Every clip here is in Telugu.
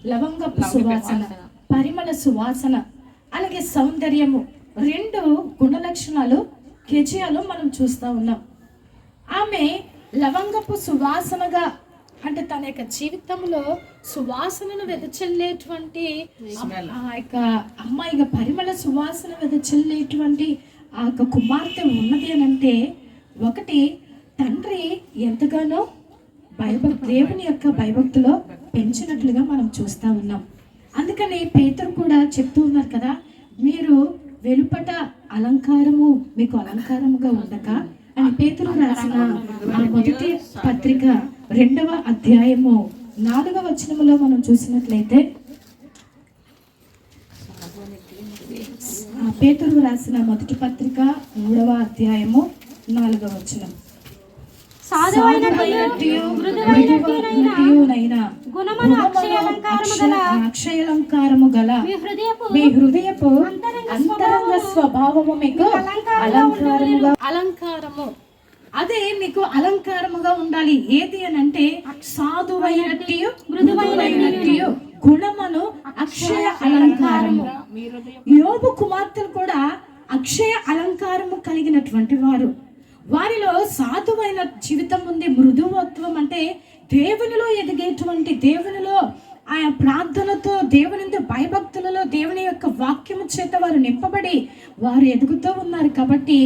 లవంగపు సువాసన, పరిమళ సువాసన, అలాగే సౌందర్యము, రెండు గుణలక్షణాలు కెజియాలో మనం చూస్తూ ఉన్నాం. ఆమె లవంగపు సువాసనగా, అంటే తన యొక్క జీవితంలో సువాసనను వెదచల్లేటువంటి ఆ యొక్క అమ్మాయిగా పరిమళ సువాసన వెదచల్లేటువంటి ఆ యొక్క కుమార్తె ఉన్నది అని అంటే, ఒకటి తండ్రి ఎంతగానో దేవుని యొక్క భయభక్తిలో పెంచినట్లుగా మనం చూస్తూ ఉన్నాం. అందుకని పేతురు కూడా చెప్తూ ఉన్నారు కదా, మీరు వెలుపట అలంకారము మీకు అలంకారముగా ఉండక అని పేతురు రాసిన ఆ మొదటి పత్రిక 2వ అధ్యాయము 4వ వచనములో మనం చూసినట్లయితే, పేతురు రాసిన మొదటి పత్రిక 3వ అధ్యాయము 4వ వచనం, అక్షయలంకారము గల మీ హృదయపు అంతరంగ స్వభావము మీకు అలంకారము, అదే మీకు అలంకారముగా ఉండాలి. ఏది అని అంటే సాధువైనట్టు మృదువైనట్టు గుణమును అక్షయ అలంకారము. యోబు కుమార్తెలు కూడా అక్షయ అలంకారము కలిగినటువంటి వారు. వారిలో సాధువైన జీవితం ఉంది. మృదువత్వం అంటే దేవునిలో ఎదిగేటువంటి, దేవునిలో ఆయా ప్రార్థనతో, దేవుని భయభక్తులలో, దేవుని యొక్క వాక్యము చేత వారు నింపబడి వారు ఎదుగుతూ ఉన్నారు. కాబట్టి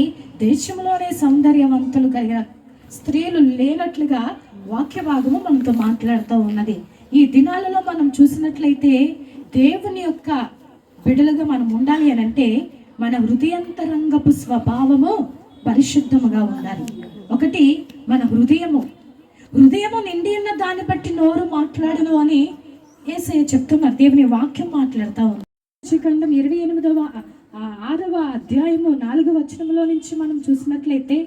దేశంలోనే సౌందర్యవంతులు కలిగిన స్త్రీలు లేనట్లుగా వాక్య భాగము మనతో మాట్లాడుతూ ఉన్నది. ఈ దినాలలో మనం చూసినట్లయితే దేవుని యొక్క బిడ్డలుగా మనం ఉండాలి అని అంటే మన హృదయంతరంగపు స్వభావము పరిశుద్ధముగా ఉండాలి. ఒకటి మన హృదయము నిండి ఉన్న దాన్ని బట్టి నోరు మాట్లాడను అని యేసయ్య చెప్తున్నారు. దేవుని వాక్యం మాట్లాడుతూ ఉంది. 6వ అధ్యాయము 4వ వచనంలో నుంచి మనం చూసినట్లయితే,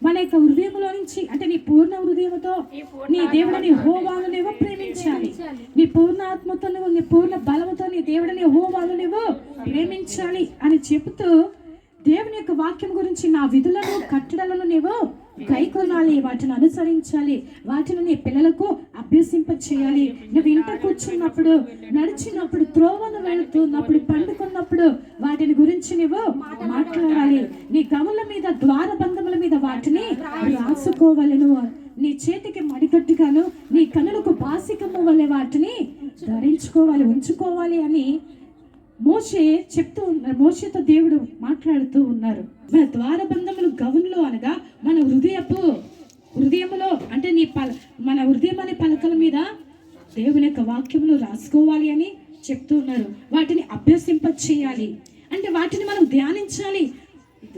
మన యొక్క హృదయంలో నుంచి, అంటే నీ పూర్ణ హృదయంతో నీ దేవుడిని యెహోవాను నీవు ప్రేమించాలి. నీ పూర్ణ ఆత్మతో నువ్వు, నీ పూర్ణ బలముతో నీ దేవుడిని యెహోవాను నీవు ప్రేమించాలి అని చెబుతూ దేవుని యొక్క వాక్యం గురించి, నా విధులను కట్టడలను నీవు గైకొనాలి, వాటిని అనుసరించాలి, వాటిని నీ పిల్లలకు అభ్యసింప చేయాలి. నువ్వు ఇంట కూర్చున్నప్పుడు, నడిచినప్పుడు, త్రోవను వెళుతున్నప్పుడు, పండుకున్నప్పుడు వాటిని గురించి నువ్వు మాట్లాడాలి. నీ గముల మీద, ద్వారబంధముల మీద వాటిని రాసుకోవాలను. నీ చేతికి మడికట్టుగాను, నీ కనులకు బాసికము వలె వాటిని ధరించుకోవాలి, ఉంచుకోవాలి అని మోషే చెప్తూ ఉన్నారు. మోషేతో దేవుడు మాట్లాడుతూ ఉన్నారు. మన ద్వారబంధములు గవునులు అనగా మన హృదయములో, అంటే మన హృదయం అనే పలకల మీద దేవుని యొక్క వాక్యములు రాసుకోవాలి అని చెప్తూ ఉన్నారు. వాటిని అభ్యసింప చేయాలి, అంటే వాటిని మనం ధ్యానించాలి.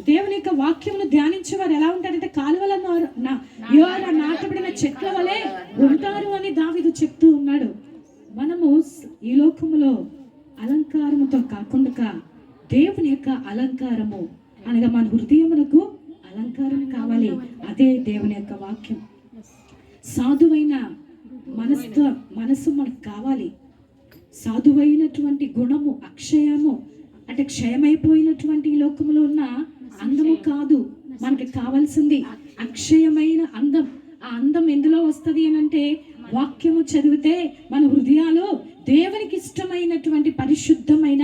దేవుని యొక్క వాక్యమును ధ్యానించేవారు ఎలా ఉంటారంటే కాలువల నాటబడిన చెట్ల వలె ఉంటారు అని దావీదు చెప్తూ ఉన్నాడు. మనము ఈ లోకములో అలంకారముతో కాకుండా దేవుని యొక్క అలంకారము అనగా మన హృదయమునకు అలంకారం కావాలి. అదే దేవుని యొక్క వాక్యం. సాధువైన మనసు మనకు కావాలి. సాధువైనటువంటి గుణము, అక్షయము అంటే క్షయమైపోయినటువంటి ఈ లోకములో ఉన్న అందము కాదు మనకి కావాల్సింది, అక్షయమైన అందం. ఆ అందం ఎందులో వస్తుంది అని అంటే వాక్యము చదివితే మన హృదయాలు దేవునికి ఇష్టమైనటువంటి పరిశుద్ధమైన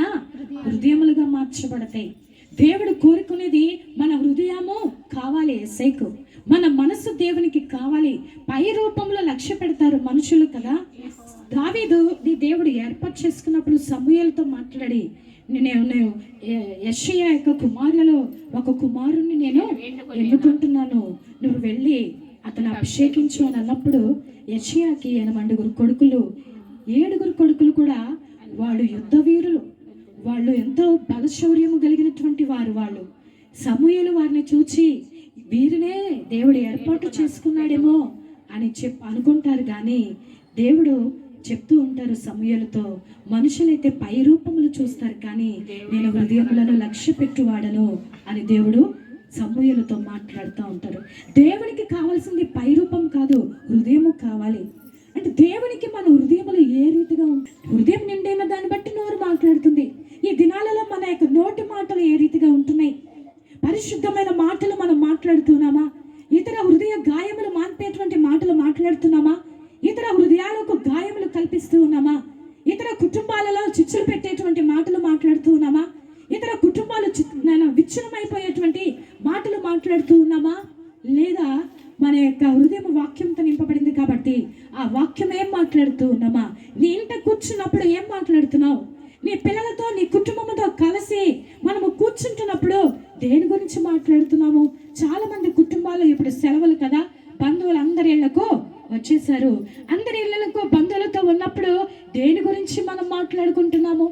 హృదయములుగా మార్చబడతాయి. దేవుడు కోరుకునేది మన హృదయము కావాలి యేసయ్యకు, మన మనసు దేవునికి కావాలి. పై రూపంలో లక్ష్య పెడతారు మనుషులు కదా. దావీదు దేవుడు ఏర్పాటు చేసుకున్నప్పుడు సమూయేలుతో మాట్లాడి, నేను యెషయా యొక్క కుమారులలో ఒక కుమారుణ్ణి నేను ఎన్నుకుంటున్నాను, నువ్వు వెళ్ళి అతను అభిషేకించు అని అన్నప్పుడు యెషయాకి 8 కొడుకులు, 7 కొడుకులు కూడా వాళ్ళు యుద్ధ వీరులు, వాళ్ళు ఎంతో బలశౌర్యము కలిగినటువంటి వారు. వాళ్ళు సమూయేలు వారిని చూచి వీరినే దేవుడు ఏర్పాటు చేసుకున్నాడేమో అని అనుకుంటారు. కానీ దేవుడు చెప్తూ ఉంటారు సమూయేలుతో, మనుషులైతే పై రూపములు చూస్తారు కానీ నేను హృదయములను లక్ష్య పెట్టువాడను అని దేవుడు సమూయేలుతో మాట్లాడుతూ ఉంటారు. దేవునికి కావాల్సింది పై రూపం కాదు, హృదయము కావాలి. అంటే దేవునికి మన హృదయములు ఏ రీతిగా హృదయం నిండైన దాన్ని బట్టి నోరు మాట్లాడుతుంది. ఈ దినాలలో మన యొక్క నోటి మాటలు ఏ రీతిగా ఉంటున్నాయి? పరిశుద్ధమైన మాటలు మనం మాట్లాడుతున్నామా? ఇతర హృదయ గాయములు మాన్పేటువంటి మాటలు మాట్లాడుతున్నామా? ఇతర హృదయాలకు గాయములు కల్పిస్తూ ఉన్నామా? ఇతర కుటుంబాలలో చిచ్చులు పెట్టేటువంటి మాటలు మాట్లాడుతూ ఉన్నామా? ఇతర కుటుంబాలు విచ్ఛిన్నమైపోయేటువంటి మాటలు మాట్లాడుతూ ఉన్నామా? లేదా మన యొక్క హృదయం వాక్యంతో నింపబడింది కాబట్టి ఆ వాక్యం ఏం మాట్లాడుతూ ఉన్నామా? నీ ఇంట కూర్చున్నప్పుడు ఏం మాట్లాడుతున్నావు? నీ పిల్లలతో నీ కుటుంబంతో కలిసి మనము కూర్చుంటున్నప్పుడు దేని గురించి మాట్లాడుతున్నాము? చాలా మంది కుటుంబాలు ఇప్పుడు సెలవులు కదా, బంధువులు అందరి ఇళ్లకు వచ్చేసారు. అందరి ఇళ్లకు బంధువులతో ఉన్నప్పుడు దేని గురించి మనం మాట్లాడుకుంటున్నాము?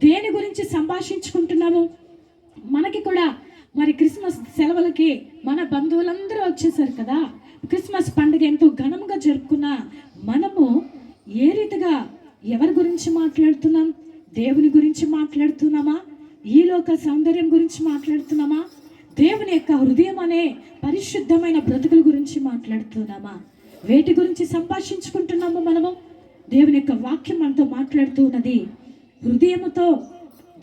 దేని గురించి సంభాషించుకుంటున్నాము? మనకి కూడా మరి క్రిస్మస్ సెలవులకి మన బంధువులందరూ వచ్చేసారు కదా. క్రిస్మస్ పండుగ ఎంతో ఘనంగా జరుపుకున్న మనము ఏ రీతిగా ఎవరి గురించి మాట్లాడుతున్నాం? దేవుని గురించి మాట్లాడుతున్నామా? ఈ లోక సౌందర్యం గురించి మాట్లాడుతున్నామా? దేవుని యొక్క హృదయం అనే పరిశుద్ధమైన బ్రతుకుల గురించి మాట్లాడుతున్నామా? వేటి గురించి సంభాషించుకుంటున్నాము మనము? దేవుని యొక్క వాక్యం మనతో మాట్లాడుతూ ఉన్నది. హృదయముతో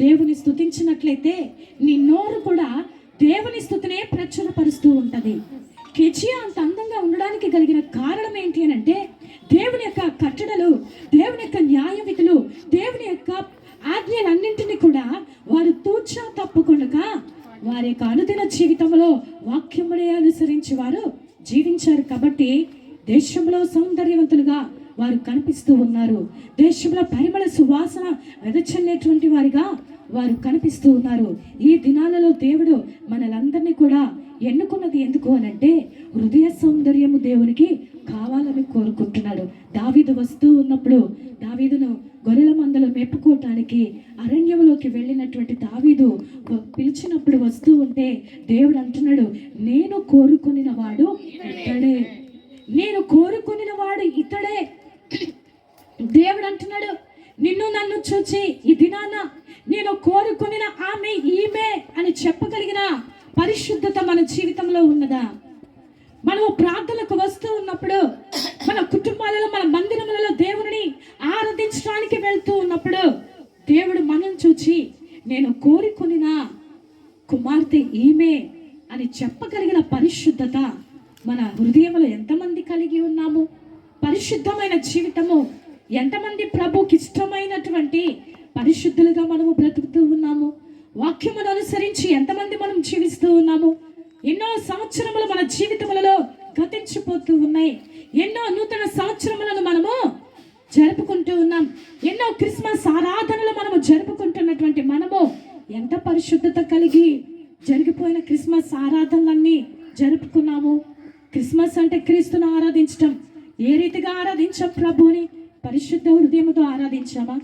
దేవుని స్తుతించినట్లయితే నీ నోరు కూడా దేవుని స్తుతినే ప్రచురపరుస్తూ ఉంటది. కెజియా అంత అందంగా ఉండడానికి కలిగిన కారణం ఏంటి అని అంటే దేవుని యొక్క కట్టడలు, దేవుని యొక్క న్యాయ విధులు, దేవుని యొక్క ఆజ్ఞలన్నింటినీ కూడా వారు తూచా తప్పకుండా వారి యొక్క అనుదిన జీవితంలో వాక్యమునే అనుసరించి వారు జీవించారు. కాబట్టి దేశంలో సౌందర్యవంతులుగా వారు కనిపిస్తూ ఉన్నారు. దేశంలో పరిమళ సువాసన వెదచల్లేటువంటి వారిగా వారు కనిపిస్తూ ఉన్నారు. ఈ దినాలలో దేవుడు మనలందరినీ కూడా ఎన్నుకున్నది ఎందుకు అనంటే హృదయ సౌందర్యము దేవునికి కావాలని కోరుకుంటున్నాడు. దావీదు వస్తూ ఉన్నప్పుడు దావీదును గొర్రెల మందలు మెప్పుకోవటానికి అరణ్యంలోకి వెళ్ళినటువంటి దావీదు పిలిచినప్పుడు వస్తూ ఉంటే దేవుడు అంటున్నాడు, నేను కోరుకునిన వాడు ఇతడే, నేను కోరుకునిన వాడు ఇతడే. దేవుడు అంటున్నాడు, నిన్ను నన్ను చూచి ఈ దినాన నేను కోరుకునిన ఆమె ఈమె అని చెప్పగలిగిన పరిశుద్ధత మన జీవితంలో ఉన్నదా? మనము ప్రార్థనకు వస్తూ ఉన్నప్పుడు, మన కుటుంబాలలో, మన మందిరములలో దేవుని ఆరాధించడానికి వెళ్తూ ఉన్నప్పుడు దేవుడు మనం చూచి నేను కోరుకునిన కుమార్తె ఈమె అని చెప్పగలిగిన పరిశుద్ధత మన హృదయంలో ఎంతమంది కలిగి ఉన్నాము? పరిశుద్ధమైన జీవితము ఎంతమంది ప్రభుకి ఇష్టమైనటువంటి పరిశుద్ధులుగా మనము బ్రతుకుతూ ఉన్నాము? వాక్యమును అనుసరించి ఎంతమంది మనం జీవిస్తూ ఉన్నాము? ఎన్నో సంవత్సరములు మన జీవితములలో గతించిపోతూ ఉన్నాయి. ఎన్నో నూతన సంవత్సరములను మనము జరుపుకుంటూ ఉన్నాం. ఎన్నో క్రిస్మస్ ఆరాధనలు మనము జరుపుకుంటున్నటువంటి మనము ఎంత పరిశుద్ధత కలిగి జరిగిపోయిన క్రిస్మస్ ఆరాధనలన్నీ జరుపుకున్నాము? క్రిస్మస్ అంటే క్రీస్తును ఆరాధించటం. ఏ రీతిగా ఆరాధించాం ప్రభువుని? పరిశుద్ధ హృదయముతో ఆరాధించామా?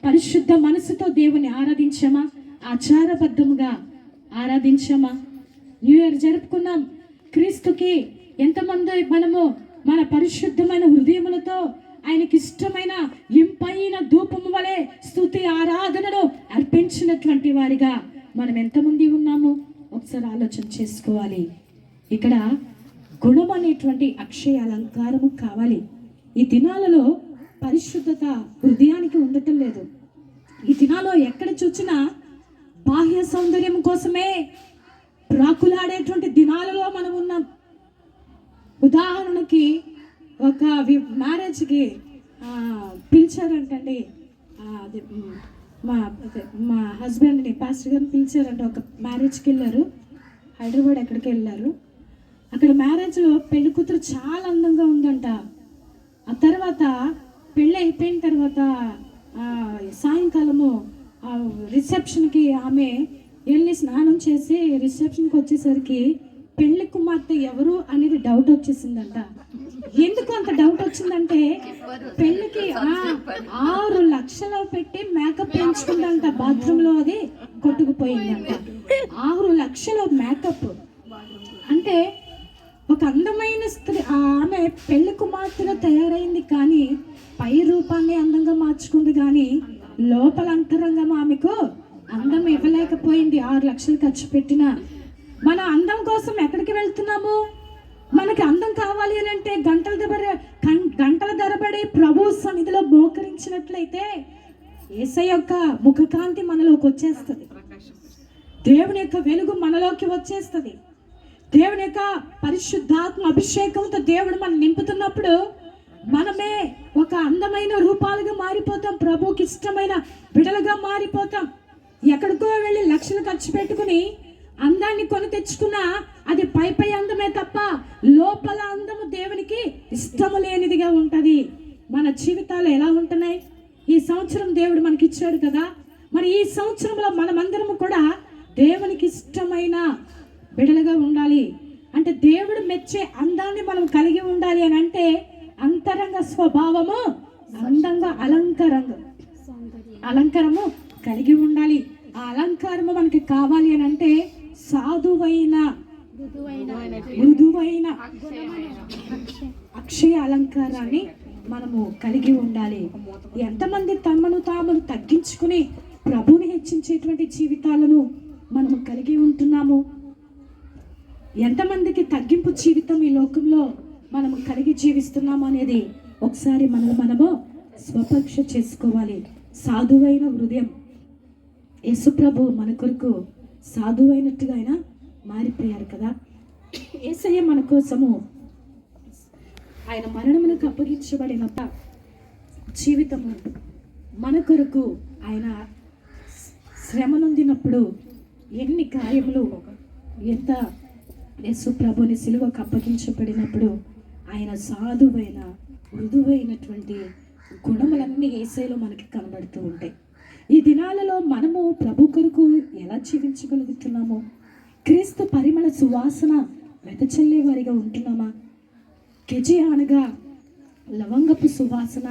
పరిశుద్ధ మనసుతో దేవుని ఆరాధించామా? ఆచారబద్ధముగా ఆరాధించామా? న్యూ ఇయర్ జరుపుకున్నాం. క్రీస్తుకి ఎంతమంది మనము మన పరిశుద్ధమైన హృదయములతో ఆయనకి ఇష్టమైన ఇంపైన ధూపము వలె స్తుతి ఆరాధనను అర్పించినటువంటి వారిగా మనం ఎంతమంది ఉన్నాము? ఒకసారి ఆలోచన చేసుకోవాలి. ఇక్కడ గుణం అనేటువంటి అక్షయ అలంకారము కావాలి. ఈ దినాలలో పరిశుద్ధత హృదయానికి ఉండటం లేదు. ఈ దినాల్లో ఎక్కడ చూసినా బాహ్య సౌందర్యం కోసమే ప్రాకులాడేటువంటి దినాలలో మనం ఉన్నాం. ఉదాహరణకి ఒక మ్యారేజ్కి పిలిచారంటండి. మా హస్బెండ్ని పాస్టర్ గారిని పిలిచారంట. ఒక మ్యారేజ్కి వెళ్ళారు, హైదరాబాద్ ఎక్కడికి వెళ్ళారు. అక్కడ మ్యారేజ్లో పెళ్లి కూతురు చాలా అందంగా ఉందంట. ఆ తర్వాత పెళ్ళి అయిపోయిన తర్వాత సాయంకాలము రిసెప్షన్కి ఆమె వెళ్ళి స్నానం చేసి రిసెప్షన్కి వచ్చేసరికి పెళ్లి కుమార్తె ఎవరు అనేది డౌట్ వచ్చేసిందంట. ఎందుకు అంత డౌట్ వచ్చిందంటే పెళ్లికి 6 లక్షలు పెట్టి మేకప్ పెంచుకుందంట. బాత్రూంలో అది కొట్టుకుపోయిందంట. 6 లక్షలు మేకప్ అంటే ఒక అందమైన స్త్రీ ఆమె పెళ్లి కుమార్తెగా తయారైంది, కానీ పై రూపాన్ని అందంగా మార్చుకుంది, కానీ లోపల అంతరంగం ఆమెకు అందం ఇవ్వలేకపోయింది. 6 లక్షలు ఖర్చు పెట్టిన మన అందం కోసం ఎక్కడికి వెళ్తున్నాము? మనకి అందం కావాలి అని అంటే గంటల ధరబడి ప్రభు సన్నిధిలో మోకరించినట్లయితే యేసయ్య యొక్క ముఖకాంతి మనలోకి వచ్చేస్తుంది. దేవుని యొక్క వెలుగు మనలోకి వచ్చేస్తుంది. దేవుని యొక్క పరిశుద్ధాత్మ అభిషేకంతో దేవుడు మనం నింపుతున్నప్పుడు మనమే ఒక అందమైన రూపాలుగా మారిపోతాం, ప్రభుకి ఇష్టమైన బిడలుగా మారిపోతాం. ఎక్కడికో వెళ్ళి లక్షలు ఖర్చు పెట్టుకుని అందాన్ని కొని తెచ్చుకున్నా అది పై అందమే తప్ప లోపల అందము దేవునికి ఇష్టము లేనిదిగా ఉంటది. మన జీవితాలు ఎలా ఉంటున్నాయి? ఈ సంవత్సరం దేవుడు మనకి ఇచ్చాడు కదా, మరి ఈ సంవత్సరంలో మనమందరము కూడా దేవునికి ఇష్టమైన బిడలుగా ఉండాలి. అంటే దేవుడు మెచ్చే అందాన్ని మనం కలిగి ఉండాలి అని అంటే అంతరంగ స్వభావము అందంగా అలంకారము కలిగి ఉండాలి. ఆ అలంకారము మనకి కావాలి అని అంటే సాధువైన మృదువైన అక్షయ అలంకారాన్ని మనము కలిగి ఉండాలి. ఎంతమంది తమను తాము తగ్గించుకుని ప్రభుని హెచ్చించేటువంటి జీవితాలను మనము కలిగి ఉంటున్నాము? ఎంతమందికి తగ్గింపు జీవితం ఈ లోకంలో మనము కలిగి జీవిస్తున్నాము అనేది ఒకసారి మనము స్వపరీక్ష చేసుకోవాలి. సాధువైన హృదయం, యేసుప్రభు మన కొరకు సాధువైనట్టుగా ఆయన మారిపోయారు కదా. యేసయ్య మన కోసము ఆయన మరణమునకు అప్పగించబడిన జీవితము మన కొరకు ఆయన శ్రమ నొందినప్పుడు ఎన్ని గాయములు, ఎంత యేసుప్రభుని సిలువకు అప్పగించబడినప్పుడు ఆయన సాధువైన మృదువైనటువంటి గుణములన్నీ యేసయ్యలో మనకి కనబడుతూ ఉంటాయి. ఈ దినాలలో మనము ప్రభు కొరకు ఎలా జీవించగలుగుతున్నామో, క్రీస్తు పరిమళ సువాసన వెదచల్లే వారిగా ఉంటున్నామా? కెజి అనగా లవంగపు సువాసన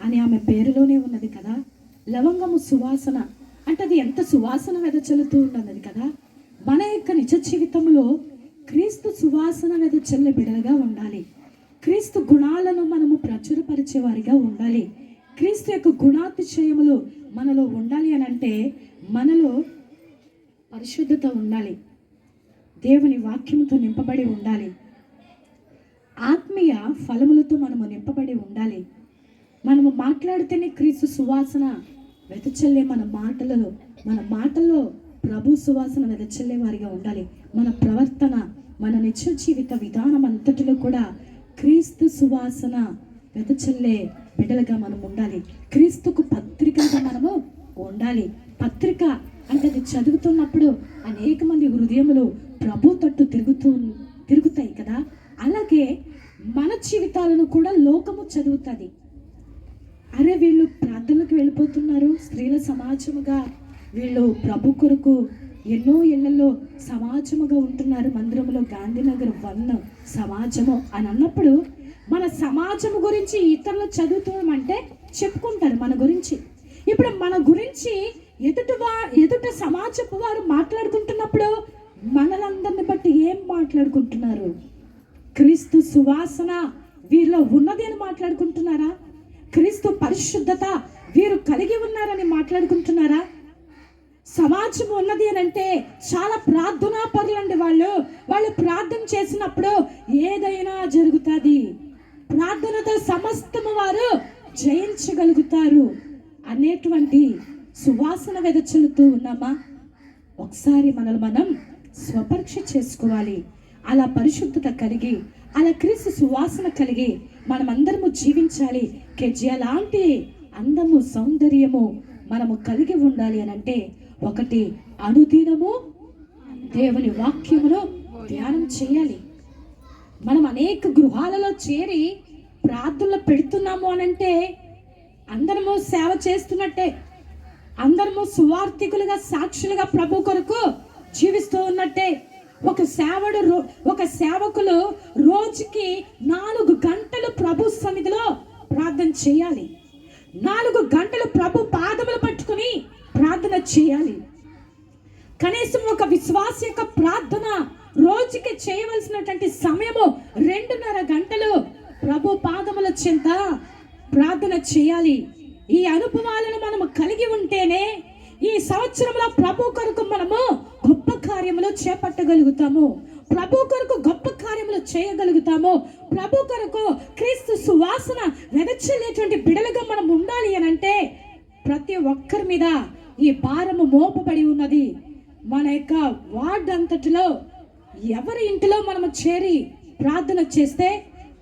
అని ఆమె పేరులోనే ఉన్నది కదా. లవంగము సువాసన అంటే అది ఎంత సువాసన వెదచల్లుతూ ఉన్నది కదా. మన యొక్క నిజ జీవితంలో క్రీస్తు సువాసన వెదచల్లే బిడలుగా ఉండాలి. క్రీస్తు గుణాలను మనము ప్రచురపరిచే వారిగా ఉండాలి. క్రీస్తు యొక్క గుణాతిశయములు మనలో ఉండాలి అని అంటే మనలో పరిశుద్ధత ఉండాలి, దేవుని వాక్యముతో నింపబడి ఉండాలి, ఆత్మీయ ఫలములతో మనము నింపబడి ఉండాలి. మనము మాట్లాడితేనే క్రీస్తు సువాసన వెదచల్లే మన మాటల్లో ప్రభు సువాసన వెదచల్లే వారిగా ఉండాలి. మన ప్రవర్తన, మన నిత్య జీవిత విధానం అంతటిలో కూడా క్రీస్తు సువాసన వెదచల్లే బిడ్డలుగా మనం ఉండాలి. క్రీస్తుకు పత్రికగా మనము ఉండాలి. పత్రిక అంటే అది చదువుతున్నప్పుడు అనేక మంది హృదయములు ప్రభు తట్టు తిరుగుతాయి కదా. అలాగే మన జీవితాలను కూడా లోకము చదువుతుంది. అరే వీళ్ళు ప్రార్థనలకు వెళ్ళిపోతున్నారు, స్త్రీల సమాజముగా వీళ్ళు ప్రభు కొరకు ఎన్నో ఇళ్లలో సమాజముగా ఉంటున్నారు, మందిరంలో గాంధీనగర్ 1 సమాజము అని అన్నప్పుడు మన సమాజము గురించి ఇతరులు చదువుతామంటే చెప్పుకుంటారు మన గురించి. ఇప్పుడు మన గురించి ఎదుట సమాజపు వారు మాట్లాడుకుంటున్నప్పుడు మనలందరిని బట్టి ఏం మాట్లాడుకుంటున్నారు? క్రీస్తు సువాసన వీరిలో ఉన్నది అని మాట్లాడుకుంటున్నారా? క్రీస్తు పరిశుద్ధత వీరు కలిగి ఉన్నారని మాట్లాడుకుంటున్నారా? సమాజం ఉన్నది అని అంటే చాలా ప్రార్థనా పరులండి. వాళ్ళు ప్రార్థన చేసినప్పుడు ఏదైనా జరుగుతుంది, ప్రార్థనతో సమస్తము వారు జయించగలుగుతారు అనేటువంటి సువాసన వెదచల్లుతూ ఉన్నామా? ఒకసారి మనల్ని మనం స్వపరీక్ష చేసుకోవాలి. అలా పరిశుద్ధత కలిగి, అలా క్రీస్తు సువాసన కలిగి మనమందరము జీవించాలి. కెజియా లాంటి అందము, సౌందర్యము మనము కలిగి ఉండాలి అని అంటే ఒకటి, అనుదినము దేవుని వాక్యమును ధ్యానం చేయాలి. మనం అనేక గృహాలలో చేరి ప్రార్థనలు పెడుతున్నాము అనంటే అందరము సేవ చేస్తున్నట్టే, అందరము సువార్థికులుగా సాక్షులుగా ప్రభు కొరకు జీవిస్తూ ఉన్నట్టే. ఒక సేవకులు రోజుకి 4 గంటలు ప్రభు సన్నిధిలో ప్రార్థన చేయాలి. 4 గంటలు ప్రభు పాదములు పట్టుకుని ప్రార్థన చేయాలి. కనీసం ఒక విశ్వాస యొక్క ప్రార్థన రోజుకి చేయవలసినటువంటి సమయము 2.5 గంటలు ప్రభు పాదముల చెంత ప్రార్థన చేయాలి. ఈ అనుభవాలను మనము కలిగి ఉంటేనే ఈ సంవత్సరంలో ప్రభు కొరకు మనము గొప్ప కార్యములు చేపట్టగలుగుతాము, ప్రభు కొరకు గొప్ప కార్యములు చేయగలుగుతాము. ప్రభు కొరకు క్రీస్తు సువాసన వెదచల్లేటువంటి బిడలుగా మనం ఉండాలి అని అంటే ప్రతి ఒక్కరి మీద ఈ భారము మోపబడి ఉన్నది. మన యొక్క వార్డు అంతటిలో ఎవరి ఇంటిలో మనము చేరి ప్రార్థన చేస్తే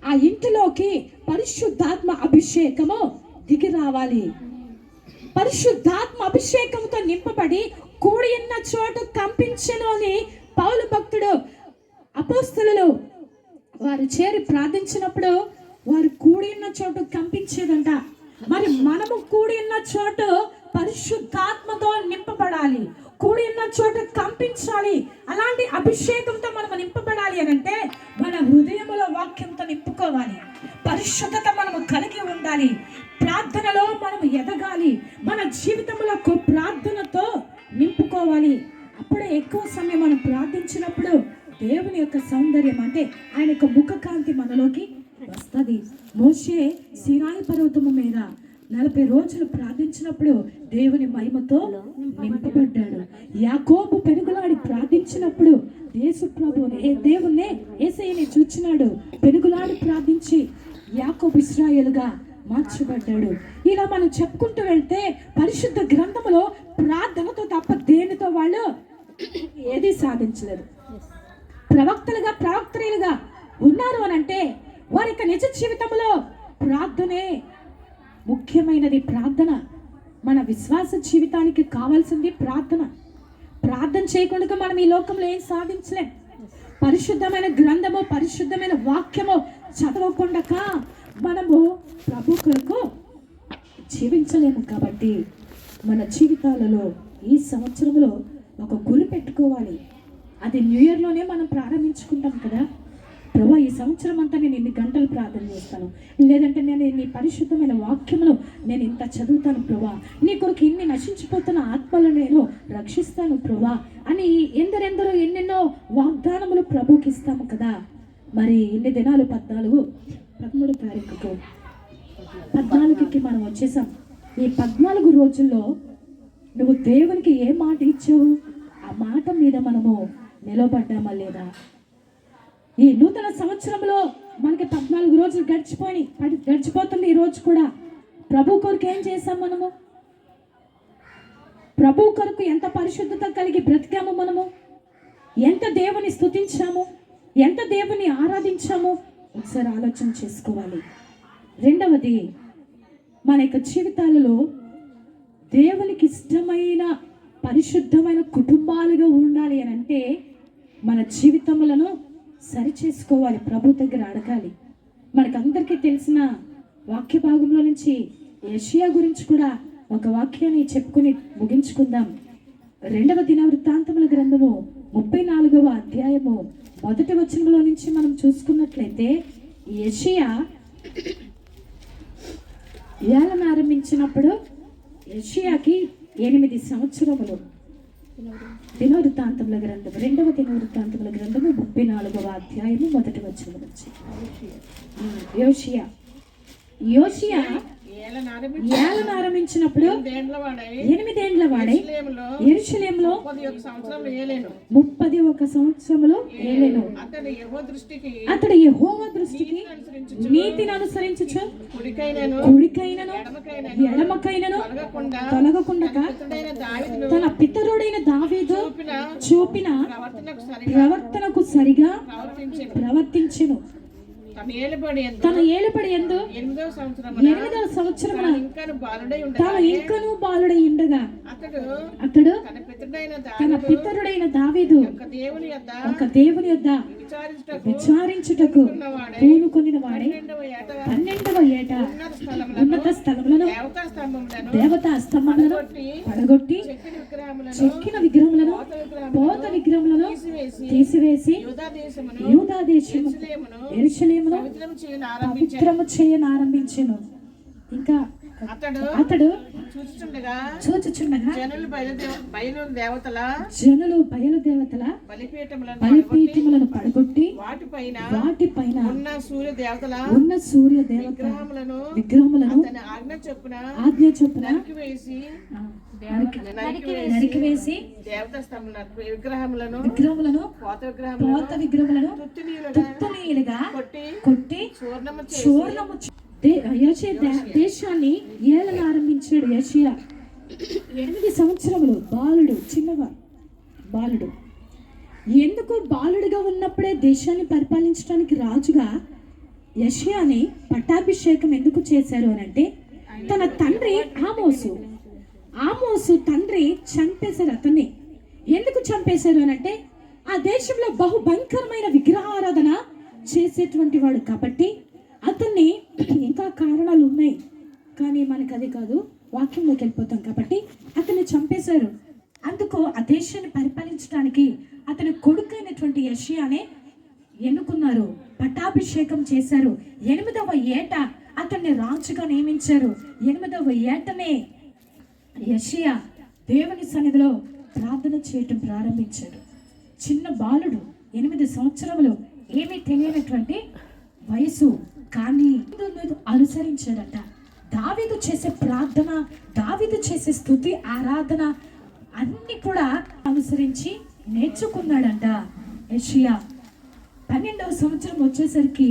ఆ ఇంటిలోకి పరిశుద్ధాత్మ అభిషేకము దిగి రావాలి. పరిశుద్ధాత్మ అభిషేకంతో నింపబడి కూడి ఉన్న చోటు కంపించెను అని పౌలు భక్తుడు అపోస్తలులు వారు చేరి ప్రార్థించినప్పుడు వారు కూడి ఉన్న చోటు కంపించేదంట. మరి మనము కూడి ఉన్న చోటు పరిశుద్ధాత్మతో నింపబడాలి, కూడి ఉన్న చోటు కంపించాలి. అలాంటి అభిషేకంతో మనం నింపబడాలి అని అంటే మన హృదయములో వాక్యంతో నింపుకోవాలి, పరిశుద్ధత మనము కలిగి ఉండాలి, ప్రార్థనలో మనం ఎదగాలి, మన జీవితంలో ప్రార్థనతో నింపుకోవాలి. అప్పుడే ఎక్కువ సమయం మనం ప్రార్థించినప్పుడు దేవుని యొక్క సౌందర్యం అంటే ఆయన యొక్క ముఖకాంతి మనలోకి వస్తుంది. మోషే సీనాయి పర్వతము మీద 40 రోజులు ప్రార్థించినప్పుడు దేవుని మహిమతో నింపబడ్డాడు. యాకోబు పెనుగులాడి ప్రార్థించినప్పుడు యేసు ప్రభువుని దేవుణ్ణి యేసయ్యని చూచినాడు. పెనుగులాడి ప్రార్థించి యాకోబు ఇశ్రాయేలుగా మార్చబడ్డాడు. ఇలా మనం చెప్పుకుంటూ వెళ్తే పరిశుద్ధ గ్రంథములో ప్రార్థనతో తప్ప దేనితో వాళ్ళు ఏది సాధించలేరు. ప్రవక్తలుగా ఉన్నారు అని అంటే వారి యొక్క నిజ జీవితంలో ప్రార్థనే ముఖ్యమైనది. ప్రార్థన మన విశ్వాస జీవితానికి కావాల్సింది ప్రార్థన. ప్రార్థన చేయకుండా మనం ఈ లోకంలో ఏం సాధించలేం. పరిశుద్ధమైన గ్రంథము, పరిశుద్ధమైన వాక్యము చదవకుండా మనము ప్రభు కొరకు జీవించలేము. కాబట్టి మన జీవితాలలో ఈ సంవత్సరంలో ఒక గురి పెట్టుకోవాలి. అది న్యూ ఇయర్లోనే మనం ప్రారంభించుకుంటాం కదా. ప్రభా ఈ సంవత్సరం అంతా నేను ఇన్ని గంటలు ప్రార్థన చేస్తాను, లేదంటే నేను నీ పరిశుద్ధమైన వాక్యములు నేను ఇంత చదువుతాను ప్రభా, నీ కొరకు ఇన్ని నశించిపోతున్న ఆత్మలు నేను రక్షిస్తాను ప్రభా అని ఎందరెందరో ఎన్నెన్నో వాగ్దానములు ప్రభుకి ఇస్తాము కదా. మరి ఇన్ని దినాలు 13 తారీఖుకు 14కి మనం వచ్చేసాం. ఈ 14 రోజుల్లో నువ్వు దేవునికి ఏ మాట ఇచ్చావు, ఆ మాట మీద మనము నిలబడ్డామా లేదా? ఈ నూతన సంవత్సరంలో మనకి 14 రోజులు గడిచిపోతుంది. ఈ రోజు కూడా ప్రభు కొరకు ఏం చేసాం మనము? ప్రభు కొరకు ఎంత పరిశుద్ధత కలిగి బ్రతికాము మనము? ఎంత దేవుని స్తుతించాము, ఎంత దేవుని ఆరాధించాము ఒకసారి ఆలోచన చేసుకోవాలి. రెండవది, మన యొక్క జీవితాలలో దేవునికి ఇష్టమైన పరిశుద్ధమైన కుటుంబాలుగా ఉండాలి అని అంటే మన జీవితములను సరి చేసుకోవాలి, ప్రభు దగ్గర అడగాలి. మనకందరికీ తెలిసిన వాక్య భాగంలో నుంచి యెషయా గురించి కూడా ఒక వాక్యాన్ని చెప్పుకుని ముగించుకుందాం. 2వ దినవృత్తాంతముల గ్రంథము 34వ అధ్యాయము 1వ వచనంలో నుంచి మనం చూసుకున్నట్లయితే యెషయా ఏలన ఆరంభించినప్పుడు యెషయాకి 8 సంవత్సరములు. దినవృత్తాంతముల గ్రంథము 2వ దినవృత్తాంతముల గ్రంథము 34వ అధ్యాయము 1వ వచనం నుంచి యోషియా ఏలన ఆరంభించినప్పుడు 8 ఏండ్ల వాడై యెరూషలేములో 31 సంవత్సరములు ఏలెను. అతడు యెహోవా దృష్టికి నీతిని అనుసరించుచు కుడికైనను ఎడమకైనను తొలగకుండా తన పితరుడైన దావీదు చూపిన ప్రవర్తనకు సరిగా ప్రవర్తించెను. తన ఏలుబడి యందు 8వ సంవత్సరమున తాను ఇంకను బాలుడై ఉండగా అతడు తన పితరుడైన దావీదు ఒక దేవుని యొద్ద విచారించుటకు పూనుకొనిన వాడే 12వ ఏట ఉన్నత స్థలములను దేవతా స్తంభములను పడగొట్టి చెక్కిన విగ్రహములను పోత విగ్రహములను తీసివేసి యూదా దేశము యెరూషలేమును పవిత్రము చేయనారంభించెను. ఇంకా అతడు చూచుచుండగా జనులు బయలుదేవతల బలిపీఠములను పడగొట్టి వాటిపైన ఉన్న సూర్య దేవత విగ్రహములను ఆజ్ఞ చొప్పున నరికివేసి విగ్రహములను పోత విగ్రహములను తుత్తునీలుగా కొట్టి చూర్ణము దేశాన్ని ఏలన ఆరంభించాడు యెషయా. 8 సంవత్సరములు బాలుడు, బాలుడు. ఎందుకు బాలుడుగా ఉన్నప్పుడే దేశాన్ని పరిపాలించడానికి రాజుగా యెషయాని పట్టాభిషేకం ఎందుకు చేశారు అని అంటే, తన తండ్రి ఆమోసు తండ్రి చంపేశారు అతన్ని. ఎందుకు చంపేశారు అని అంటే, ఆ దేశంలో భయంకరమైన విగ్రహారాధన చేసేటువంటి వాడు కాబట్టి అతన్ని, ఇంకా కారణాలు ఉన్నాయి కానీ మనకు అది కాదు, వాక్యంలోకి వెళ్ళిపోతాం కాబట్టి అతన్ని చంపేశారు. అందుకు ఆ దేశాన్ని పరిపాలించడానికి అతని కొడుకైనటువంటి యెషయానే ఎన్నుకున్నారు, పట్టాభిషేకం చేశారు. 8వ ఏట అతన్ని రాజుగా నియమించారు. 8వ ఏటనే యెషయా దేవుని సన్నిధిలో ప్రార్థన చేయటం ప్రారంభించాడు. చిన్న బాలుడు, 8 సంవత్సరములు, ఏమీ తెలియనటువంటి వయసు, కానీ అనుసరించాడట. దావీదు చేసే ప్రార్థన, దావీదు చేసే స్తుతి, ఆరాధన అన్ని కూడా అనుసరించి నేర్చుకున్నాడంట యెషయా. 12వ సంవత్సరం వచ్చేసరికి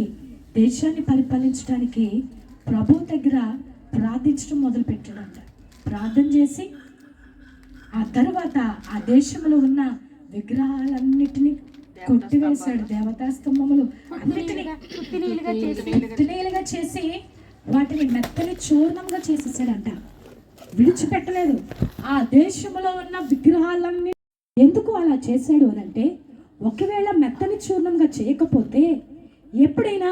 దేశాన్ని పరిపాలించడానికి ప్రభు దగ్గర ప్రార్థించడం మొదలుపెట్టాడంట. ప్రార్థన చేసి ఆ తర్వాత ఆ దేశంలో ఉన్న విగ్రహాలన్నిటినీ కొట్టివేశాడు. దేవతా స్తంభములు అన్నిటినీ చేసి వాటిని మెత్తని చూర్ణంగా చేసేసాడంట. విడిచిపెట్టలేదు. ఆ దేశంలో ఉన్న విగ్రహాలన్నీ ఎందుకు అలా చేశాడు అని అంటే, ఒకవేళ మెత్తని చూర్ణంగా చేయకపోతే ఎప్పుడైనా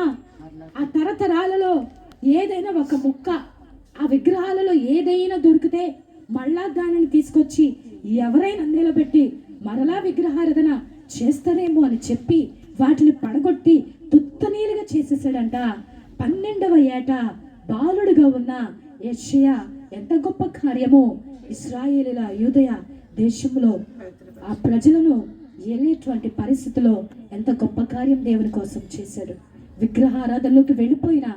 ఆ తరతరాలలో ఏదైనా ఒక ముక్క ఆ విగ్రహాలలో ఏదైనా దొరికితే మళ్ళా దానిని తీసుకొచ్చి ఎవరైనా నిలబెట్టి మరలా విగ్రహారాధన చేస్తారేమో అని చెప్పి వాటిని పడగొట్టి తుత్తనీలుగా చేసేసాడంట. 12వ ఏట బాలుడుగా ఉన్న యెషయా ఎంత గొప్ప కార్యమో ఇశ్రాయేలీల యూదయ దేశంలో ఆ ప్రజలను ఏలేటువంటి పరిస్థితిలో ఎంత గొప్ప కార్యం దేవుని కోసం చేశాడు. విగ్రహారాధనలోకి వెళ్ళిపోయిన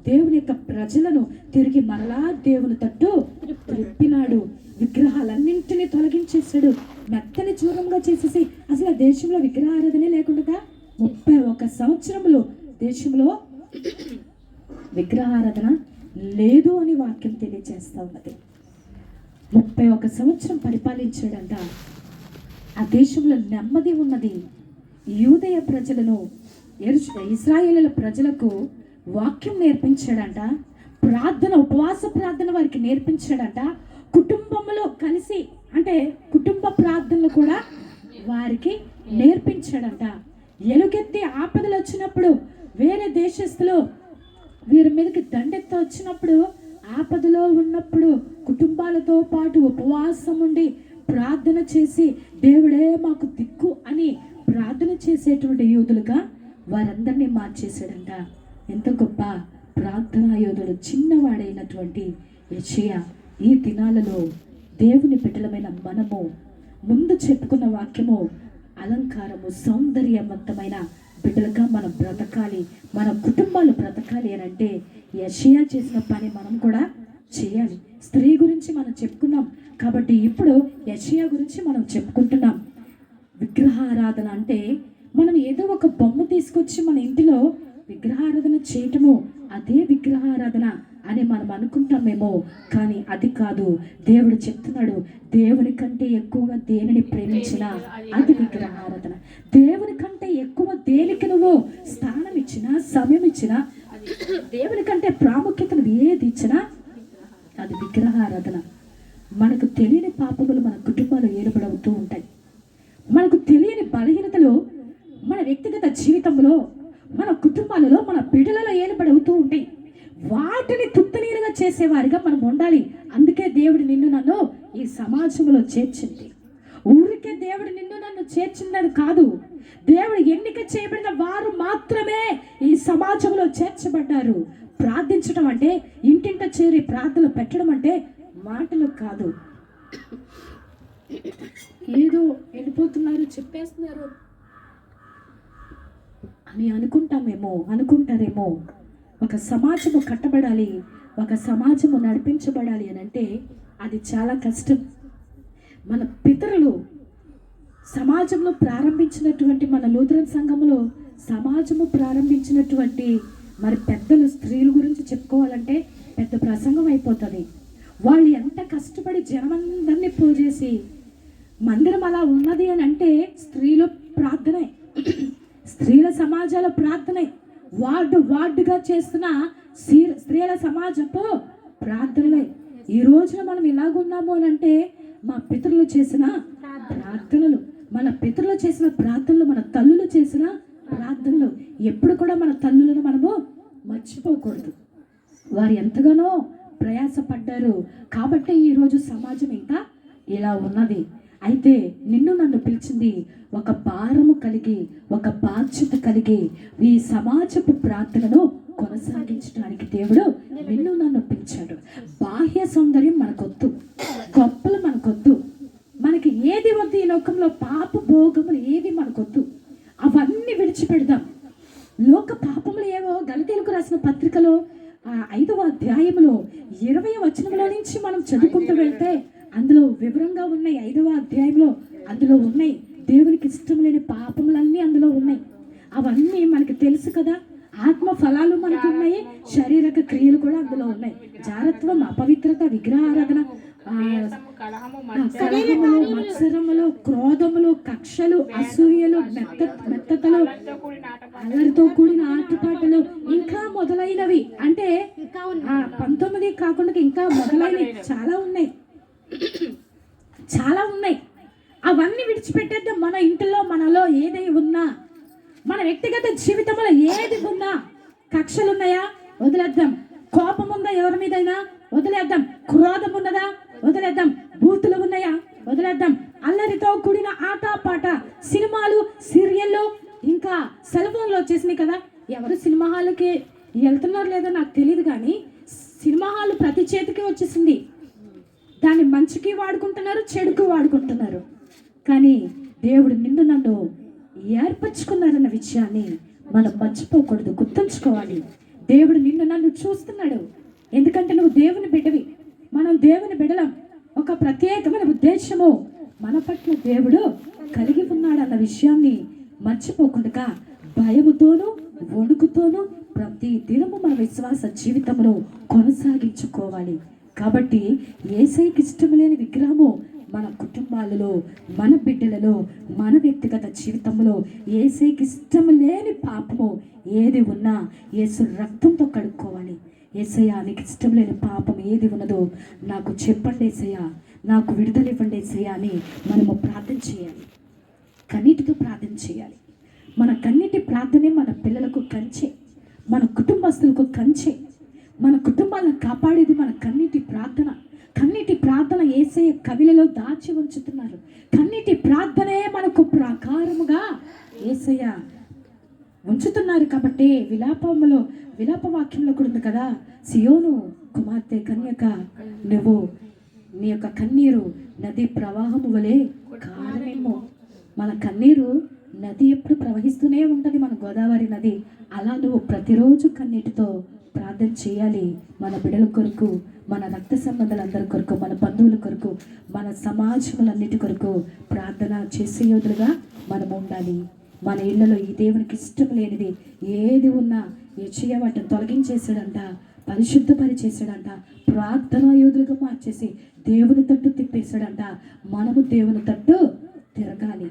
దేవుని యొక్క ప్రజలను తిరిగి మరలా దేవుని తట్టు త్రిప్పినాడు. విగ్రహాలన్నింటినీ తొలగించేశాడు, మెత్తని చూరంగా చేసేసి అసలు ఆ దేశంలో విగ్రహారాధనే లేకుండా 31 సంవత్సరములు దేశంలో విగ్రహారాధన లేదు అని వాక్యం తెలియజేస్తా ఉన్నది. 31 సంవత్సరం పరిపాలించాడంట. ఆ దేశంలో నెమ్మది ఉన్నది. యూదయ ప్రజలను, ఇశ్రాయేలీల ప్రజలకు వాక్యం నేర్పించాడంట. ప్రార్థన, ఉపవాస ప్రార్థన వారికి నేర్పించాడంట. కుటుంబంలో కలిసి, అంటే కుటుంబ ప్రార్థనలు కూడా వారికి నేర్పించాడంట. ఎలుగెత్తి ఆపదలు వచ్చినప్పుడు, వేరే దేశస్తులు వీరి మీదకి దండెత్త వచ్చినప్పుడు, ఆపదలో ఉన్నప్పుడు కుటుంబాలతో పాటు ఉపవాసం ఉండి ప్రార్థన చేసి దేవుడే మాకు దిక్కు అని ప్రార్థన చేసేటువంటి యోధులుగా వారందరినీ మార్చేశాడంట. ఎంత గొప్ప ప్రార్థనా యోధుడు చిన్నవాడైనటువంటి యెషయా. ఈ దినాలలో దేవుని బిడ్డలమైన మనము ముందు చెప్పుకున్న వాక్యము అలంకారము, సౌందర్యవంతమైన బిడ్డలుగా మనం బ్రతకాలి, మన కుటుంబాలు బ్రతకాలి అని అంటే యెషయా చేసిన పని మనం కూడా చేయాలి. స్త్రీ గురించి మనం చెప్పుకున్నాం కాబట్టి ఇప్పుడు యెషయా గురించి మనం చెప్పుకుంటున్నాం. విగ్రహారాధన అంటే మనం ఏదో ఒక బొమ్మ తీసుకొచ్చి మన ఇంటిలో విగ్రహారాధన చేయటము అదే విగ్రహారాధన అని మనం అనుకుంటామేమో, కానీ అది కాదు. దేవుడు చెప్తున్నాడు, దేవుని కంటే ఎక్కువగా దేనిని ప్రేమించినా అది విగ్రహారాధన. దేవుని కంటే ఎక్కువ దేనికి నువ్వు స్థానం ఇచ్చినా, సమయం ఇచ్చినా, దేవుని కంటే ప్రాముఖ్యతను ఏది ఇచ్చినా అది విగ్రహారాధన. మనకు తెలియని పాపములు మన కుటుంబాలు ఏర్పడవుతూ ఉంటాయి. మనకు తెలియని బలహీనతలు మన వ్యక్తిగత జీవితంలో, మన కుటుంబాలలో, మన బిడ్డలలో ఏర్పడవుతూ ఉంటాయి. వాటిని తుత్తనీరుగా చేసేవారిగా మనం ఉండాలి. అందుకే దేవుడు నిన్ను నన్ను ఈ సమాజంలో చేర్చింది. ఊరికే దేవుడు నిన్ను నన్ను చేర్చిందని కాదు, దేవుడు ఎన్నిక చేయబడిన వారు మాత్రమే ఈ సమాజంలో చేర్చబడ్డారు. ప్రార్థించడం అంటే, ఇంటింట చేరి ప్రార్థనలు పెట్టడం అంటే మాటలు కాదు. ఏదో వెళ్ళిపోతున్నారు, చెప్పేస్తున్నారు అని అనుకుంటారేమో. ఒక సమాజము కట్టబడాలి, ఒక సమాజము నడిపించబడాలి అని అంటే అది చాలా కష్టం. మన పితరులు సమాజంలో ప్రారంభించినటువంటి, మన లూథరన్ సంఘంలో సమాజము ప్రారంభించినటువంటి మరి పెద్దలు, స్త్రీల గురించి చెప్పుకోవాలంటే పెద్ద ప్రసంగం అయిపోతుంది. వాళ్ళు ఎంత కష్టపడి జనమందరినీ పూజేసి మందిరం అలా ఉన్నది అని అంటే స్త్రీల ప్రార్థనే, స్త్రీల సమాజాల ప్రార్థనే. వార్డుగా చేస్తున్న స్త్రీల సమాజపు ప్రార్థనలే. ఈ రోజున మనం ఇలాగున్నాము అని అంటే మా పితరులు చేసిన ప్రార్థనలు, మన పితరులు చేసిన ప్రార్థనలు, మన తల్లులు చేసిన ప్రార్థనలు. ఎప్పుడు కూడా మన తల్లులను మనము మర్చిపోకూడదు. వారు ఎంతగానో ప్రయాసపడ్డారు కాబట్టి ఈరోజు సమాజం ఇంకా ఇలా ఉన్నది. అయితే నిన్ను నన్ను పిలిచింది ఒక భారము కలిగి, ఒక బాధ్యత కలిగి ఈ సమాజపు ప్రార్థనను కొనసాగించడానికి దేవుడు నిన్ను నన్ను పిలిచాడు. బాహ్య సౌందర్యం మనకొద్దు, గొప్పలు మనకొద్దు, మనకి ఏది వద్దు ఈ లోకంలో, పాప భోగములు ఏవి మనకొద్దు, అవన్నీ విడిచిపెడదాం. లోక పాపములు ఏవో గలతీలకు రాసిన పత్రికలో 5వ అధ్యాయంలో 20వ వచనంలో నుంచి మనం చదువుకుంటూ వెళ్తే అందులో వివరంగా ఉన్నాయి. 5వ అధ్యాయంలో అందులో ఉన్నాయి. దేవునికి ఇష్టం లేని పాపములన్నీ అందులో ఉన్నాయి. అవన్నీ మనకి తెలుసు కదా. ఆత్మ ఫలాలు మనకు ఉన్నాయి, శారీరక క్రియలు కూడా అందులో ఉన్నాయి. జారత్వం, అపవిత్రత, విగ్రహారాధన, కలహములు, మత్సరములు, క్రోధములు, కక్షలు, అసూయలు, మెత్తతలు, అల్లరితో కూడిన ఆటపాటలు, ఇంకా మొదలైనవి. అంటే 19 కాకుండా ఇంకా మొదలైనవి చాలా ఉన్నాయి, చాలా ఉన్నాయి. అవన్నీ విడిచిపెట్టేద్దాం. మన ఇంటిలో మనలో ఏదై ఉన్నా, మన వ్యక్తిగత జీవితంలో ఏది ఉన్నా, కక్షలు ఉన్నాయా వదిలేద్దాం, కోపం ఉందా ఎవరి మీదైనా వదిలేద్దాం, క్రోధం ఉన్నదా వదిలేద్దాం, బూతులు ఉన్నాయా వదిలేద్దాం, అల్లరితో కూడిన ఆటపాట, సినిమాలు, సీరియళ్ళు, ఇంకా సెల్ ఫోన్లో వచ్చేసినాయి కదా. ఎవరు సినిమా హాల్కి వెళ్తున్నారు లేదో నాకు తెలియదు, కానీ సినిమా హాల్ ప్రతి చేతికి వచ్చేసింది. దాన్ని మంచికి వాడుకుంటున్నారు, చెడుకు వాడుకుంటున్నారు. కానీ దేవుడు నిన్ను నన్ను ఏర్పరచుకున్నారన్న విషయాన్ని మనం మర్చిపోకూడదు, గుర్తుంచుకోవాలి. దేవుడు నిన్ను నన్ను చూస్తున్నాడు. ఎందుకంటే నువ్వు దేవుని బిడ్డవి, మనం దేవుని బిడ్డలం. ఒక ప్రత్యేకమైన ఉద్దేశము మన పట్ల దేవుడు కలిగి ఉన్నాడన్న విషయాన్ని మర్చిపోకుండా భయముతోనూ వణుకుతోనూ ప్రతి దినము మన విశ్వాస జీవితంలో కొనసాగించుకోవాలి. కాబట్టి యేసయ్యకి ఇష్టం లేని విగ్రహము మన కుటుంబాలలో, మన బిడ్డలలో, మన వ్యక్తిగత జీవితంలో యేసయ్యకి ఇష్టం లేని పాపము ఏది ఉన్నా యేసు రక్తంతో కడుక్కోవాలి. యేసయ్య, నీకు ఇష్టం లేని పాపం ఏది ఉన్నదో నాకు చెప్పండి యేసయ్య, నాకు విడుదల ఇవ్వండి యేసయ్య అని మనము ప్రార్థన చేయాలి. కన్నీటితో ప్రార్థన చేయాలి. మన కన్నీటి ప్రార్థనే మన పిల్లలకు కంచె, మన కుటుంబస్తులకు కంచె. మన కుటుంబాలను కాపాడేది మన కన్నీటి ప్రార్థన. కన్నీటి ప్రార్థన యేసయ్య కవిలలో దాచి ఉంచుతున్నారు. కన్నీటి ప్రార్థనే మనకు ప్రాకారముగా యేసయ్య ఉంచుతున్నారు. కాబట్టి విలాప వాక్యంలో కూడా ఉంది కదా, సియోను కుమార్తె కన్యక, నువ్వు నీ యొక్క కన్నీరు నది ప్రవాహము వలె కారణమేమో. మన కన్నీరు నది ఎప్పుడు ప్రవహిస్తూనే ఉంటుంది, మన గోదావరి నది. అలా నువ్వు ప్రతిరోజు కన్నీటితో ప్రార్థన చేయాలి. మన బిడ్డల కొరకు, మన రక్త సంబంధాలందరి కొరకు, మన బంధువుల కొరకు, మన సమాజములన్నిటి కొరకు ప్రార్థన చేసే యోధులుగా మనం ఉండాలి. మన ఇళ్లలో ఈ దేవునికి ఇష్టం లేనిది ఏది ఉన్నా యెషయా వాటిని తొలగించేసాడంట, పరిశుద్ధపరిచేసాడంట, ప్రార్థనా యోధులుగా మార్చేసి దేవుని తట్టు తిప్పేశాడంట. మనము దేవుని తట్టు తిరగాలి.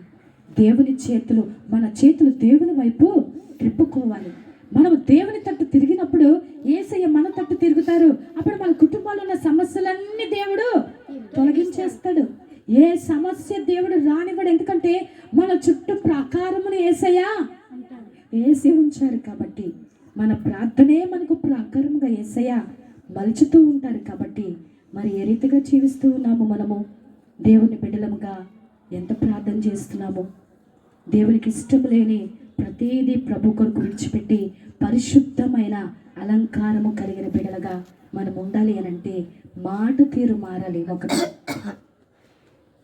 దేవుని చేతులు, మన చేతులు దేవుని వైపు తిప్పుకోవాలి. మనము దేవుని తట్టు తిరిగినప్పుడు యేసయ్య మన తట్టు తిరుగుతారు. అప్పుడు మన కుటుంబాల్లో ఉన్న సమస్యలన్నీ దేవుడు తొలగించేస్తాడు. ఏ సమస్య దేవుడు రానివ్వడు. ఎందుకంటే మన చుట్టూ ప్రాకారమును యేసయ్య వేసి ఉంచారు. కాబట్టి మన ప్రార్థనే మనకు ప్రాకారముగా యేసయ్య మలుచుతూ ఉంటారు. కాబట్టి మరి ఏ రీతిగా జీవిస్తూ ఉన్నాము మనము? దేవుని బిడ్డలముగా ఎంత ప్రార్థన చేస్తున్నాము? దేవునికి ఇష్టం లేని ప్రతిదీ ప్రభు కొరకు విడిచిపెట్టి పరిశుద్ధమైన అలంకారము కలిగిన బిడ్డలుగా మనం ఉండాలి అని అంటే మాట తీరు మారాలి. ఒకటి,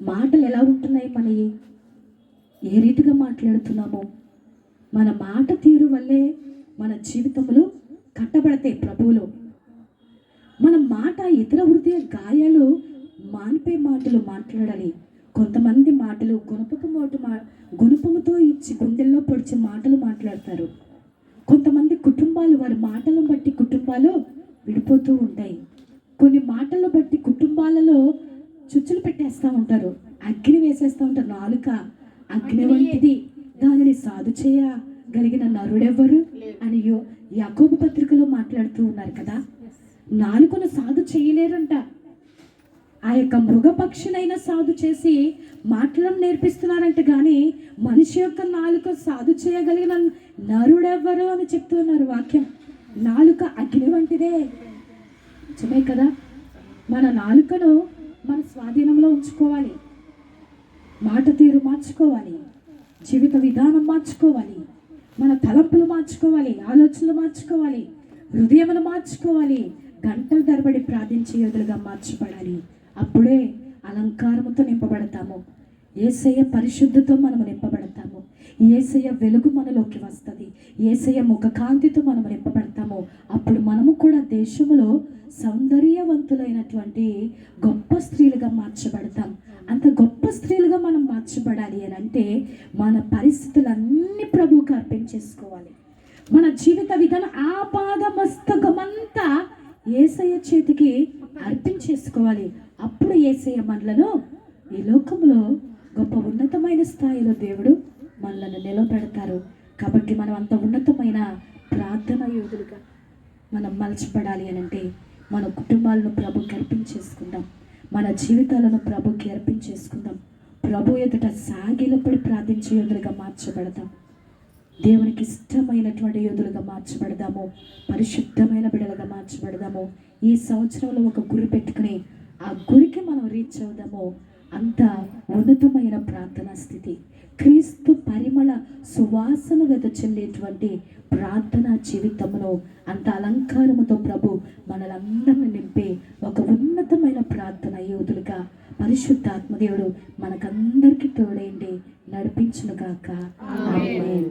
మాటలు ఎలా ఉంటున్నాయి మనవి, ఏ రీతిగా మాట్లాడుతున్నాము? మన మాట తీరు వల్లే మన జీవితములు కట్టబడతాయి ప్రభువులో. మన మాట ఇతర హృదయ గాయాలు మానిపే మాటలు మాట్లాడాలి. కొంతమంది మాటలు గుణపముతో ఇచ్చి గుండెల్లో పొడిచే మాటలు మాట్లాడతారు. కొంతమంది కుటుంబాలు వారి మాటలను బట్టి కుటుంబాలు విడిపోతూ ఉంటాయి. కొన్ని మాటలను బట్టి కుటుంబాలలో చుచ్చులు పెట్టేస్తూ ఉంటారు, అగ్ని వేసేస్తూ ఉంటారు. నాలుక అగ్ని వంటిది, దానిని సాధు చేయ చేయగలిగిన నరుడెవ్వరు అని యాకోబు పత్రికలో మాట్లాడుతూ ఉన్నారు కదా. నాలుకను సాధు చేయలేరంట. ఆ యొక్క మృగపక్షినైనా సాధు చేసి మాటలను నేర్పిస్తున్నారంట, కానీ మనిషి యొక్క నాలుక సాధు చేయగలిగిన నరుడెవ్వరు అని చెప్తున్నారు వాక్యం. నాలుక అగ్ని వంటిదే, నిజమే కదా. మన నాలుకను మన స్వాధీనంలో ఉంచుకోవాలి, మాట తీరు మార్చుకోవాలి, జీవిత విధానం మార్చుకోవాలి, మన తలంపులు మార్చుకోవాలి, ఆలోచనలు మార్చుకోవాలి, హృదయములు మార్చుకోవాలి, గంటల తరబడి ప్రార్థించే యోధులుగా మార్చబడాలి. అప్పుడే అలంకారముతో నింపబడతాము. యేసయ్య పరిశుద్ధతో మనము నింపబడతాము. యేసయ్య వెలుగు మనలోకి వస్తుంది. యేసయ్య ముఖకాంతితో మనము నింపబడతాము. అప్పుడు మనము కూడా దేశంలో సౌందర్యవంతులైనటువంటి గొప్ప స్త్రీలుగా మార్చబడతాం. అంత గొప్ప స్త్రీలుగా మనం మార్చబడాలి అని అంటే మన పరిస్థితులన్నీ ప్రభువుకి అర్పించేసుకోవాలి. మన జీవిత విధానం ఆపాదమస్తకమంతా యేసయ్య చేతికి అర్పించేసుకోవాలి. అప్పుడు యేసయ్య మనలను ఈ లోకంలో గొప్ప ఉన్నతమైన స్థాయిలో దేవుడు మనలను నిలబెడతారు. కాబట్టి మనం అంత ఉన్నతమైన ప్రార్థన యోధులుగా మనం మలచబడాలి అని అంటే మన కుటుంబాలను ప్రభుకి అర్పించేసుకుందాం, మన జీవితాలను ప్రభుకి అర్పించేసుకుందాం. ప్రభు ఎదుట సాగిలపడి ప్రార్థించే యోధులుగా మార్చబడతాం. దేవునికి ఇష్టమైనటువంటి యోధులుగా మార్చబడదాము. పరిశుద్ధమైన బిడ్డలుగా మార్చబడదాము. ఈ సంవత్సరంలో ఒక గురి పెట్టుకుని ఆ గురికి మనం రీచ్ అవుదాము. అంత ఉన్నతమైన ప్రార్థనా స్థితి, క్రీస్తు పరిమళ సువాసన వెదజల్లేటువంటి ప్రార్థనా జీవితమును అంత అలంకారముతో ప్రభు మనలందరిని నింపే ఒక ఉన్నతమైన ప్రార్థన యోధులుగా పరిశుద్ధాత్మదేవుడు మనకందరికీ తోడేండి నడిపించునుగాక. ఆమేన్.